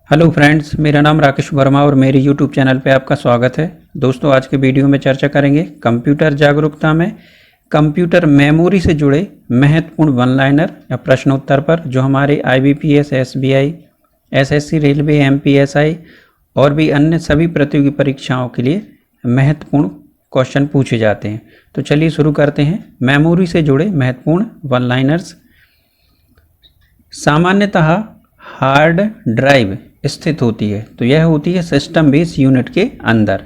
Hello friends, मेरा नाम राकेश वर्मा और मेरे यूट्यूब चैनल पे आपका स्वागत है। दोस्तों, आज के वीडियो में चर्चा करेंगे कंप्यूटर जागरूकता में कंप्यूटर मेमोरी से जुड़े महत्वपूर्ण वन लाइनर या प्रश्नोत्तर पर, जो हमारे IBPS, SBI, SSC, railway, MPSI और भी अन्य सभी प्रतियोगी परीक्षाओं के लिए महत्वपूर्ण क्वेश्चन पूछे जाते हैं। तो चलिए शुरू करते हैं। मेमोरी से जुड़े महत्वपूर्ण वन लाइनर्स। सामान्यतः हार्ड ड्राइव स्थित होती है, तो यह होती है सिस्टम बेस यूनिट के अंदर।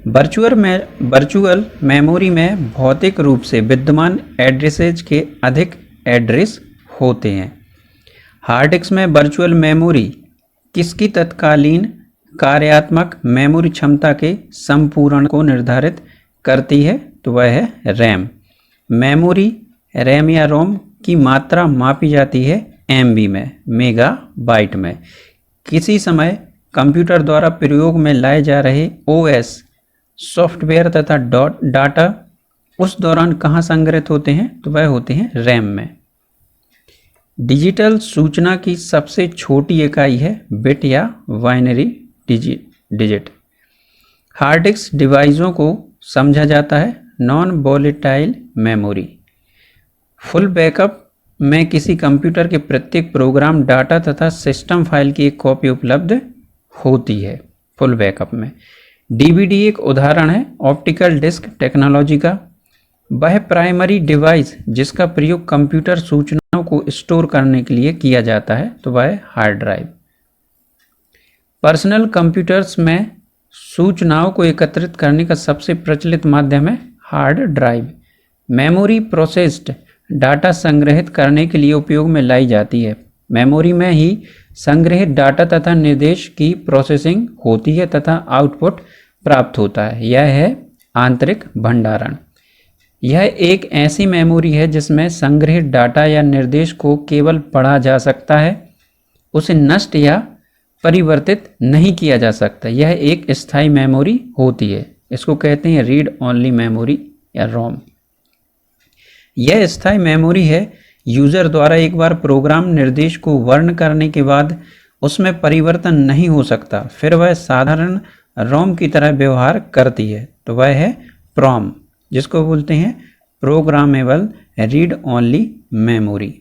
वर्चुअल मेमोरी में भौतिक रूप से विद्यमान एड्रेसेज के अधिक एड्रेस होते हैं। हार्ड डिस्क में वर्चुअल मेमोरी किसकी तत्कालीन कार्यात्मक मेमोरी क्षमता के संपूर्ण को निर्धारित करती है? तो वह है रैम। मेमोरी रैम या रोम की मात्रा मापी जाती है MB में, मेगाबाइट में। किसी समय कंप्यूटर द्वारा प्रयोग में लाए जा रहे OS सॉफ्टवेयर तथा डाटा उस दौरान कहाँ संग्रहित होते हैं? तो वह होते हैं रैम में। डिजिटल सूचना की सबसे छोटी इकाई है बिट या बाइनरी डिजिट। हार्ड डिस्क डिवाइसों को समझा जाता है non volatile memory. Full backup में किसी कंप्यूटर के प्रत्येक प्रोग्राम, डाटा तथा सिस्टम फाइल की एक कॉपी उपलब्ध होती है फुल बैकअप में। DVD एक उदाहरण है ऑप्टिकल डिस्क टेक्नोलॉजी का। वह प्राइमरी डिवाइस जिसका प्रयोग कंप्यूटर सूचनाओं को स्टोर करने के लिए किया जाता है, तो वह है हार्ड ड्राइव। पर्सनल कंप्यूटर्स में सूचनाओं को एकत्रित करने का सबसे प्रचलित माध्यम है hard drive. Memory processed data संग्रहित करने के लिए उपयोग में लाई जाती है। मेमोरी में ही संग्रहित डाटा तथा निर्देश की प्रोसेसिंग होती है तथा आउटपुट प्राप्त होता है। यह है आंतरिक भंडारण। यह एक ऐसी मेमोरी है जिसमें संग्रहित डाटा या निर्देश को केवल पढ़ा जा सकता है, उसे नष्ट या परिवर्तित नहीं किया जा सकता। यह एक स्थायी मेमोरी होती है। इसको कहते हैं रीड ओनली मेमोरी या रोम। यह स्थायी मेमोरी है। यूज़र द्वारा एक बार प्रोग्राम निर्देश को वर्ण करने के बाद उसमें परिवर्तन नहीं हो सकता, फिर वह साधारण रोम की तरह व्यवहार करती है। तो वह है प्रॉम, जिसको बोलते हैं प्रोग्रामेबल रीड ओनली मेमोरी।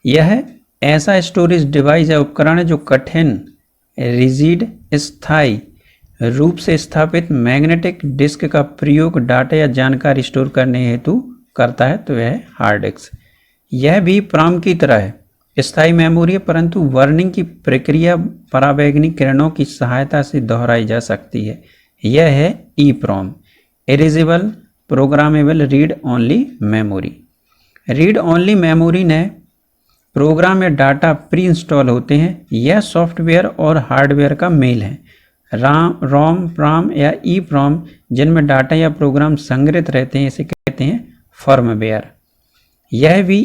यह ऐसा स्टोरेज डिवाइस या उपकरण है जो कठिन, रिजिड, स्थायी रूप से स्थापित मैग्नेटिक डिस्क का प्रयोग डाटा या जानकारी स्टोर करने हेतु करता है। तो यह हार्ड डिस्क। यह भी प्रॉम की तरह है, स्थायी मेमोरी है, परंतु वर्निंग की प्रक्रिया परावैंगनिक किरणों की सहायता से दोहराई जा सकती है। यह है EEPROM, erasable programmable read only memory. Read only memory ने प्रोग्राम या डाटा प्री इंस्टॉल होते हैं। यह सॉफ्टवेयर और हार्डवेयर का मेल है। रोम, प्रॉम या EEPROM जिनमें डाटा या प्रोग्राम संग्रहित रहते हैं, इसे कहते हैं फर्मवेयर। यह भी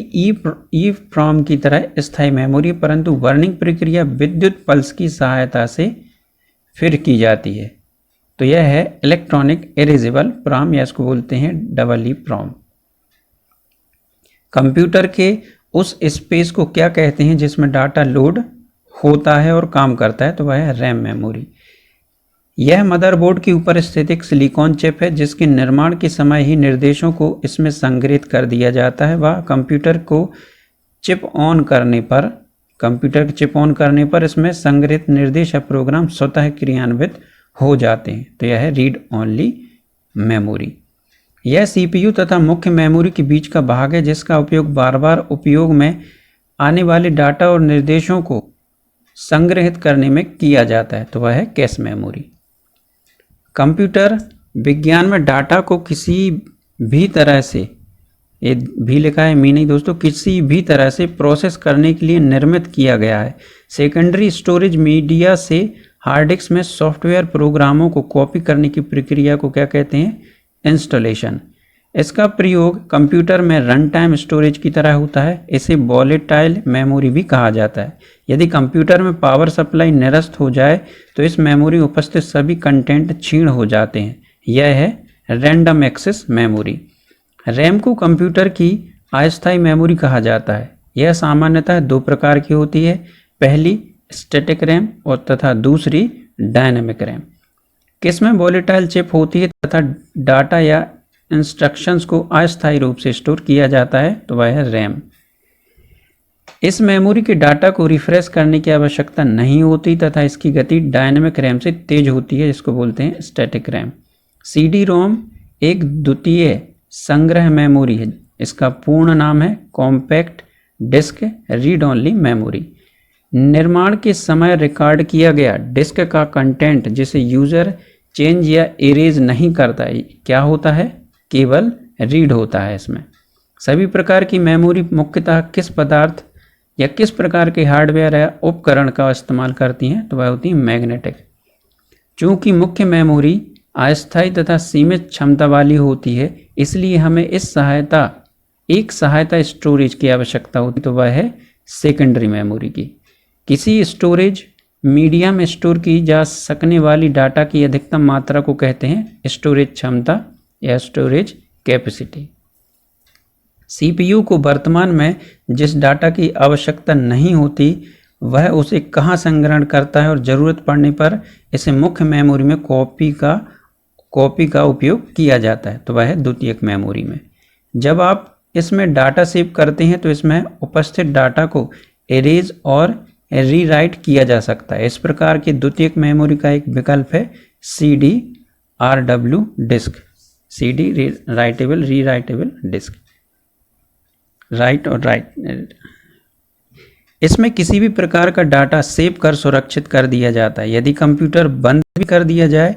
EEPROM की तरह स्थायी मेमोरी, परंतु वर्निंग प्रक्रिया विद्युत पल्स की सहायता से फिर की जाती है। तो यह है इलेक्ट्रॉनिक इरेजेबल प्रॉम, या इसको बोलते हैं EEPROM। कंप्यूटर के उस स्पेस को क्या कहते हैं जिसमें डाटा लोड होता है और काम करता है? तो वह है रैम मेमोरी। यह मदरबोर्ड के ऊपर स्थित एक सिलिकॉन चिप है जिसके निर्माण के समय ही निर्देशों को इसमें संग्रहित कर दिया जाता है। वह कंप्यूटर के चिप ऑन करने पर इसमें संग्रहित निर्देश या प्रोग्राम स्वतः क्रियान्वित हो जाते हैं। तो यह है रीड ओनली मेमोरी। यह CPU तथा मुख्य मेमोरी के बीच का भाग है जिसका उपयोग बार बार उपयोग में आने वाले डाटा और निर्देशों को संग्रहित करने में किया जाता है। तो वह है कैश मेमोरी। कंप्यूटर विज्ञान में डाटा को किसी भी तरह से, ये भी लिखा है मी नहीं दोस्तों, किसी भी तरह से प्रोसेस करने के लिए निर्मित किया गया है। सेकेंडरी स्टोरेज मीडिया से हार्ड डिस्क में सॉफ्टवेयर प्रोग्रामों को कॉपी करने की प्रक्रिया को क्या कहते हैं? इंस्टॉलेशन। इसका प्रयोग कंप्यूटर में रन टाइम स्टोरेज की तरह होता है। इसे वॉलेटाइल मेमोरी भी कहा जाता है। यदि कंप्यूटर में पावर सप्लाई निरस्त हो जाए तो इस मेमोरी में उपस्थित सभी कंटेंट क्षीण हो जाते हैं। यह है रैंडम एक्सेस मेमोरी। रैम को कंप्यूटर की अस्थायी मेमोरी कहा जाता है। यह सामान्यतः दो प्रकार की होती है। पहली स्टैटिक रैम और तथा दूसरी डायनेमिक रैम। किसमें वोलेटाइल चिप होती है तथा डाटा या इंस्ट्रक्शंस को अस्थायी रूप से स्टोर किया जाता है, तो वह है रैम। इस मेमोरी के डाटा को रिफ्रेश करने की आवश्यकता नहीं होती तथा इसकी गति डायनेमिक रैम से तेज होती है, जिसको बोलते हैं स्टैटिक रैम। सीडी रोम एक द्वितीय संग्रह मेमोरी है। इसका पूर्ण नाम है compact disc read only memory. निर्माण के समय रिकॉर्ड किया गया डिस्क का कंटेंट जिसे यूजर चेंज या इरेज नहीं करता है, क्या होता है? केवल रीड होता है। इसमें सभी प्रकार की मेमोरी मुख्यतः किस पदार्थ या किस प्रकार के हार्डवेयर या उपकरण का इस्तेमाल करती हैं, तो वह होती है मैग्नेटिक। चूंकि मुख्य मेमोरी अस्थायी तथा सीमित क्षमता वाली होती है, इसलिए हमें एक सहायता स्टोरेज की आवश्यकता होती है, तो वह है सेकेंडरी मेमोरी की। किसी स्टोरेज मीडिया में स्टोर की जा सकने वाली डाटा की अधिकतम मात्रा को कहते हैं स्टोरेज क्षमता या स्टोरेज कैपेसिटी। सीपीयू को वर्तमान में जिस डाटा की आवश्यकता नहीं होती वह उसे कहाँ संग्रहण करता है और ज़रूरत पड़ने पर इसे मुख्य मेमोरी में कॉपी का उपयोग किया जाता है, तो वह है द्वितीयक मेमोरी में। जब आप इसमें डाटा सेव करते हैं तो इसमें उपस्थित डाटा को एरेज और रीराइट किया जा सकता है। इस प्रकार की द्वितीयक मेमोरी का एक विकल्प है CD-RW disc, CD writable rewritable disc, write और राइट। इसमें किसी भी प्रकार का डाटा सेव कर सुरक्षित कर दिया जाता है। यदि कंप्यूटर बंद भी कर दिया जाए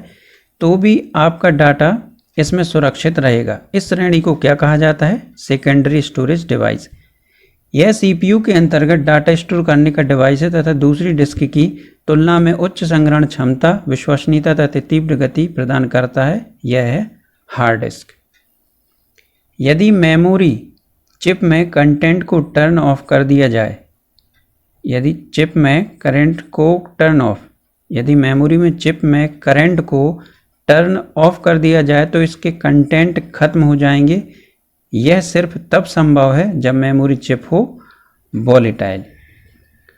तो भी आपका डाटा इसमें सुरक्षित रहेगा। इस श्रेणी को क्या कहा जाता है? Secondary storage device. यह सीपीयू के अंतर्गत डाटा स्टोर करने का डिवाइस है तथा दूसरी डिस्क की तुलना में उच्च संग्रहण क्षमता, विश्वसनीयता तथा तीव्र गति प्रदान करता है। यह है हार्ड डिस्क। यदि मेमोरी चिप में कंटेंट को टर्न ऑफ कर दिया जाए, यदि मेमोरी में चिप में करंट को टर्न ऑफ कर दिया जाए तो इसके कंटेंट खत्म हो जाएंगे। यह सिर्फ तब संभव है जब मेमोरी चिप हो वोलेटाइल।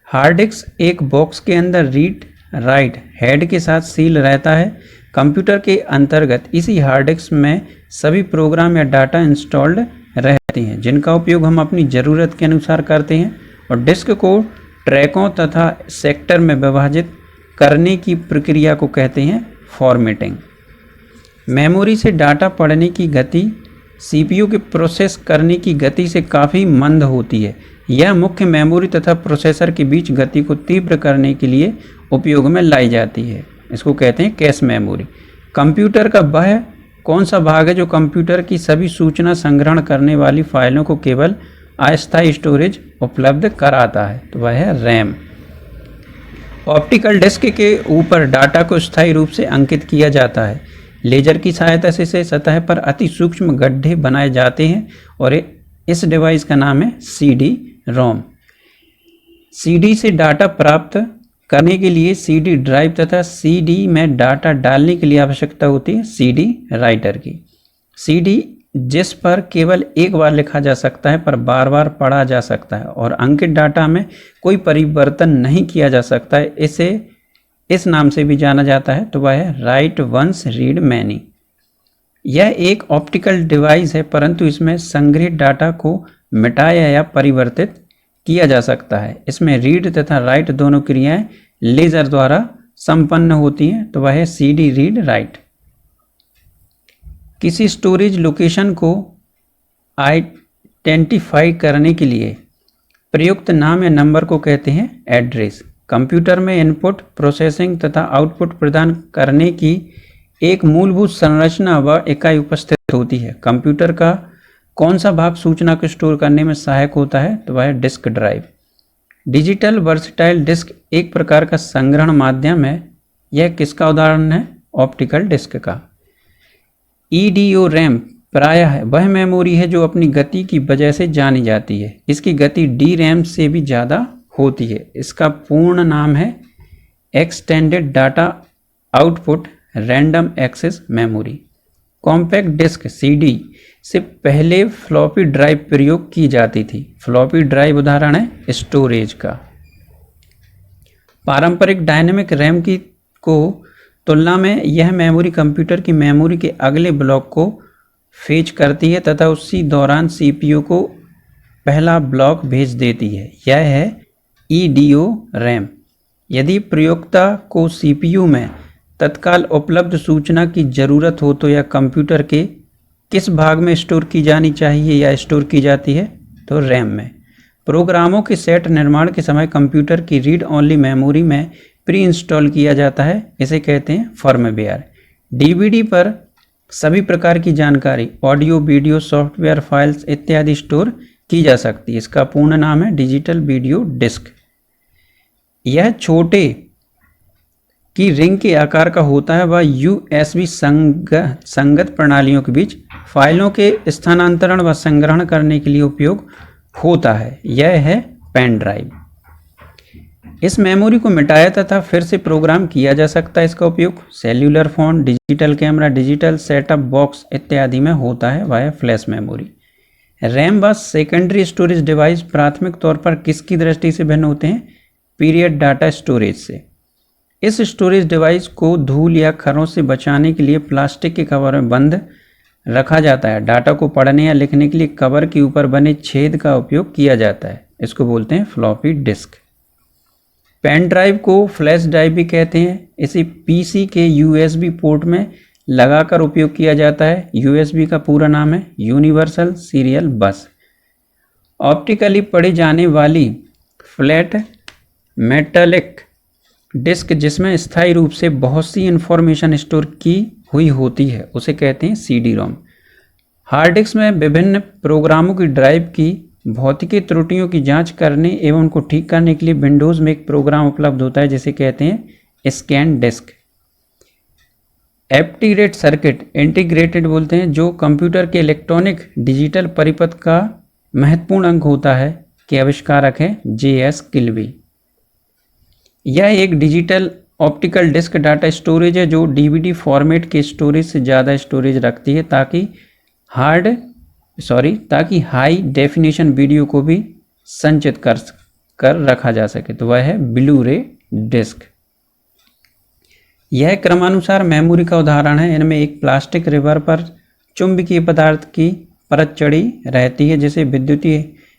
हार्ड डिस्क एक बॉक्स के अंदर रीड राइट हेड के साथ सील रहता है। कंप्यूटर के अंतर्गत इसी हार्ड डिस्क में सभी प्रोग्राम या डाटा इंस्टॉल्ड रहते हैं जिनका उपयोग हम अपनी ज़रूरत के अनुसार करते हैं, और डिस्क को ट्रैकों तथा सेक्टर में विभाजित करने की प्रक्रिया को कहते हैं फॉर्मेटिंग। मेमोरी से डाटा पढ़ने की गति सीपीयू के प्रोसेस करने की गति से काफ़ी मंद होती है। यह मुख्य मेमोरी तथा प्रोसेसर के बीच गति को तीव्र करने के लिए उपयोग में लाई जाती है। इसको कहते हैं कैश मेमोरी। कंप्यूटर का वह कौन सा भाग है जो कंप्यूटर की सभी सूचना संग्रहण करने वाली फाइलों को केवल अस्थायी स्टोरेज उपलब्ध कराता है, तो वह है रैम। ऑप्टिकल डिस्क के ऊपर डाटा को स्थायी रूप से अंकित किया जाता है। लेजर की सहायता से सतह पर अति सूक्ष्म गड्ढे बनाए जाते हैं और इस डिवाइस का नाम है सीडी रोम। सीडी से डाटा प्राप्त करने के लिए सीडी ड्राइव तथा सीडी में डाटा डालने के लिए आवश्यकता होती है सीडी राइटर की। सीडी जिस पर केवल एक बार लिखा जा सकता है पर बार बार पढ़ा जा सकता है और अंकित डाटा में कोई परिवर्तन नहीं किया जा सकता है, इसे इस नाम से भी जाना जाता है, तो वह है राइट वंस रीड मैनी। यह एक ऑप्टिकल डिवाइस है परंतु इसमें संग्रहित डाटा को मिटाया या परिवर्तित किया जा सकता है। इसमें रीड तथा राइट दोनों क्रियाएं लेजर द्वारा संपन्न होती हैं, तो वह है सीडी रीड राइट। किसी स्टोरेज लोकेशन को आइडेंटिफाई करने के लिए प्रयुक्त नाम या नंबर को कहते हैं एड्रेस। कंप्यूटर में इनपुट, प्रोसेसिंग तथा आउटपुट प्रदान करने की एक मूलभूत संरचना व इकाई उपस्थित होती है। कंप्यूटर का कौन सा भाग सूचना को स्टोर करने में सहायक होता है, तो वह है disc drive. Digital versatile disc एक प्रकार का संग्रहण माध्यम है। यह किसका उदाहरण है? ऑप्टिकल डिस्क का। ईडीओ रैम प्रायः वह मेमोरी है जो अपनी गति की वजह से जानी जाती है। इसकी गति डी रैम से भी ज़्यादा होती है। इसका पूर्ण नाम है extended data output random access memory. Compact disc CD से पहले फ्लॉपी ड्राइव प्रयोग की जाती थी। फ्लॉपी ड्राइव उदाहरण है स्टोरेज का। पारंपरिक डायनेमिक रैम की को तुलना में यह मेमोरी कंप्यूटर की मेमोरी के अगले ब्लॉक को फेच करती है तथा उसी दौरान सीपीयू को पहला ब्लॉक भेज देती है। यह है ईडीओ रैम। यदि प्रयोक्ता को सीपीयू में तत्काल उपलब्ध सूचना की ज़रूरत हो तो यह कंप्यूटर के किस भाग में स्टोर की जानी चाहिए या स्टोर की जाती है, तो रैम में। प्रोग्रामों के सेट निर्माण के समय कंप्यूटर की रीड ओनली मेमोरी में प्री इंस्टॉल किया जाता है, इसे कहते हैं फर्मवेयर। डीवीडी पर सभी प्रकार की जानकारी, ऑडियो, वीडियो, सॉफ्टवेयर, फाइल्स इत्यादि स्टोर की जा सकती है। इसका पूर्ण नाम है डिजिटल वीडियो डिस्क। यह छोटे की रिंग के आकार का होता है व यूएसबी संगत प्रणालियों के बीच फाइलों के स्थानांतरण व संग्रहण करने के लिए उपयोग होता है। यह है पेन ड्राइव। इस मेमोरी को मिटाया तथा फिर से प्रोग्राम किया जा सकता है। इसका उपयोग cellular phone, digital camera, digital setup box इत्यादि में होता है। वह फ्लैश मेमोरी। रैम व सेकेंडरी स्टोरेज डिवाइस प्राथमिक तौर पर किसकी दृष्टि से भिन्न होते हैं? पीरियड डाटा स्टोरेज से। इस स्टोरेज डिवाइस को धूल या खरों से बचाने के लिए प्लास्टिक के कवर में बंद रखा जाता है। डाटा को पढ़ने या लिखने के लिए कवर के ऊपर बने छेद का उपयोग किया जाता है। इसको बोलते हैं फ्लॉपी डिस्क। पेन ड्राइव को फ्लैश ड्राइव भी कहते हैं। इसे पीसी के यूएसबी पोर्ट में लगाकर उपयोग किया जाता है। यूएसबी का पूरा नाम है यूनिवर्सल सीरियल बस। ऑप्टिकली पढ़ी जाने वाली फ्लैट मेटालिक डिस्क जिसमें स्थायी रूप से बहुत सी इंफॉर्मेशन स्टोर की हुई होती है उसे कहते हैं सीडी रोम। हार्ड डिस्क में विभिन्न प्रोग्रामों की ड्राइव की भौतिकी त्रुटियों की जांच करने एवं उनको ठीक करने के लिए विंडोज़ में एक प्रोग्राम उपलब्ध होता है जिसे कहते हैं स्कैन डिस्क। एप्टीग्रेट सर्किट इंटीग्रेटेड बोलते हैं, जो कंप्यूटर के इलेक्ट्रॉनिक डिजिटल परिपथ का महत्वपूर्ण अंग होता है, के आविष्कारक है जेएस किल्बी। यह एक digital optical disc data storage है जो डीवीडी फॉर्मेट के स्टोरेज से ज़्यादा स्टोरेज रखती है ताकि हाई डेफिनेशन वीडियो को भी संचित कर रखा जा सके। तो वह है ब्लू रे डिस्क। यह क्रमानुसार मेमोरी का उदाहरण है। इनमें एक प्लास्टिक रिबर पर चुंबकीय पदार्थ की परत चढ़ी रहती है जिसे विद्युतीय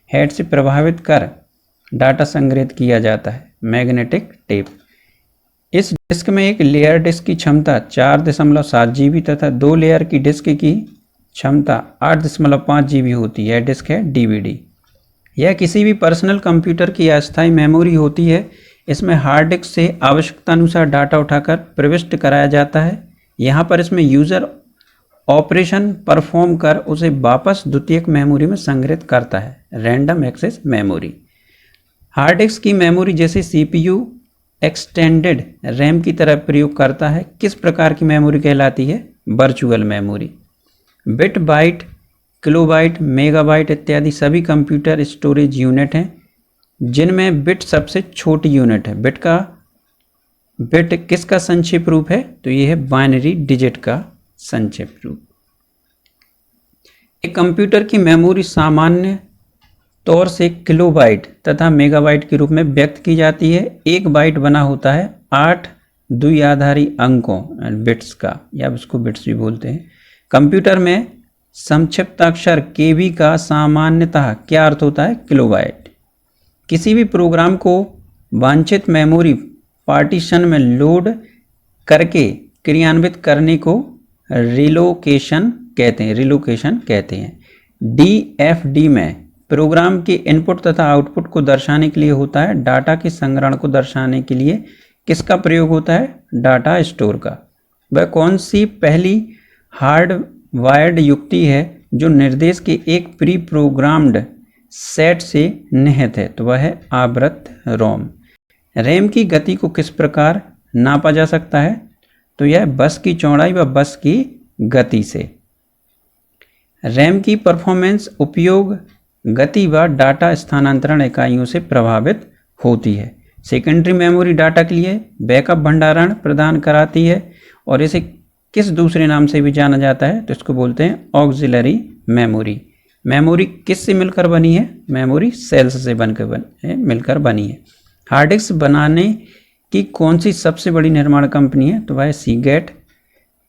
हेड से प्रभावित कर डाटा संग्रहित किया जाता है, मैग्नेटिक टेप। इस डिस्क में एक लेयर डिस्क की क्षमता 4.7 GB तथा 2 लेयर की डिस्क की क्षमता 8.5 GB होती है। यह डिस्क है डीवीडी। यह किसी भी पर्सनल कंप्यूटर की अस्थायी मेमोरी होती है। इसमें हार्ड डिस्क से आवश्यकता अनुसार डाटा उठाकर प्रविष्ट कराया जाता है। यहाँ पर इसमें यूज़र ऑपरेशन परफॉर्म कर उसे वापस द्वितीयक मेमोरी में संग्रहित करता है, random access memory. Hard disc की मेमोरी जैसे सीपीयू एक्सटेंडेड रैम की तरह प्रयोग करता है। किस प्रकार की मेमोरी कहलाती है? Virtual memory. Bit, byte, kilobyte, megabyte इत्यादि सभी कंप्यूटर स्टोरेज यूनिट हैं जिनमें बिट सबसे छोटी यूनिट है। बिट किसका संक्षेप रूप है? तो ये है बाइनरी डिजिट का संक्षेप रूप। एक कंप्यूटर की मेमोरी सामान्य तौर से किलोबाइट तथा मेगाबाइट के रूप में व्यक्त की जाती है। एक बाइट बना होता है 8 द्विआधारी अंकों बिट्स का, या उसको बिट्स भी बोलते हैं। कंप्यूटर में संक्षिप्ताक्षर केबी का सामान्यतः क्या अर्थ होता है? किलोबाइट। किसी भी प्रोग्राम को वांछित मेमोरी पार्टीशन में लोड करके क्रियान्वित करने को रिलोकेशन कहते हैं। डीएफडी में प्रोग्राम के इनपुट तथा आउटपुट को दर्शाने के लिए होता है। डाटा के संग्रहण को दर्शाने के लिए किसका प्रयोग होता है? डाटा स्टोर का। वह कौन सी पहली हार्ड वायर्ड युक्ति है जो निर्देश के एक प्री प्रोग्राम्ड सेट से निहित है? तो वह है आवृत रोम। रैम की गति को किस प्रकार नापा जा सकता है? तो यह बस की चौड़ाई व बस की गति से। रैम की परफॉर्मेंस उपयोग गति व डाटा स्थानांतरण इकाइयों से प्रभावित होती है। सेकेंडरी मेमोरी डाटा के लिए बैकअप भंडारण प्रदान कराती है और इसे किस दूसरे नाम से भी जाना जाता है? तो इसको बोलते हैं ऑक्सिलरी मेमोरी। मेमोरी किस से मिलकर बनी है? मेमोरी सेल्स से मिलकर बनी है। हार्ड डिस्क बनाने कि कौन सी सबसे बड़ी निर्माण कंपनी है, तो वह है सीगेट।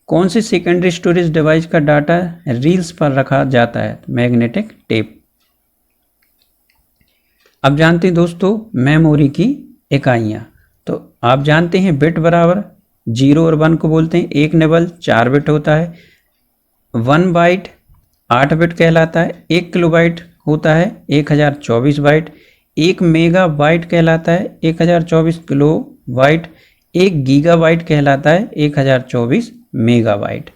कौन सी सेकेंडरी स्टोरेज डिवाइस का डाटा रील्स पर रखा जाता है, मैग्नेटिक टेप। अब जानते हैं दोस्तों मेमोरी की इकाइयाँ। तो आप जानते हैं बिट बराबर 0 और 1 को बोलते हैं। एक निबल 4 बिट होता है। 1 बाइट 8 बिट कहलाता है। 1 किलोबाइट होता है 1024 बाइट। 1 मेगाबाइट कहलाता है 1024 किलोबाइट। 1 गीगाबाइट कहलाता है 1024 मेगाबाइट।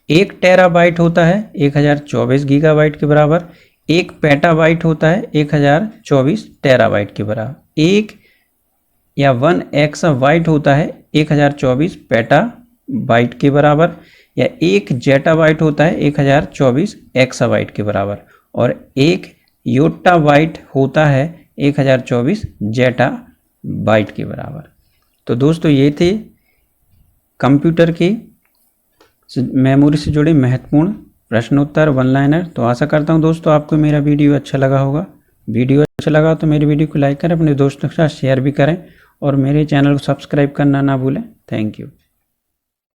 1 टेराबाइट होता है 1024 गीगाबाइट के बराबर। 1 पेटाबाइट होता है 1024 टेराबाइट के बराबर। 1 या 1 एक्साबाइट होता है 1024 पेटाबाइट के बराबर, या 1 जेटाबाइट होता है 1024 एक्साबाइट के बराबर, और 1 योटाबाइट होता है 1024 जेटाबाइट के बराबर। तो दोस्तों ये थे कंप्यूटर के मेमोरी से जुड़े महत्वपूर्ण प्रश्नोत्तर वन लाइनर। तो आशा करता हूँ दोस्तों आपको मेरा वीडियो अच्छा लगा होगा। वीडियो अच्छा लगा तो मेरी वीडियो को लाइक करें, अपने दोस्तों के साथ शेयर भी करें और मेरे चैनल को सब्सक्राइब करना ना भूलें। Thank you.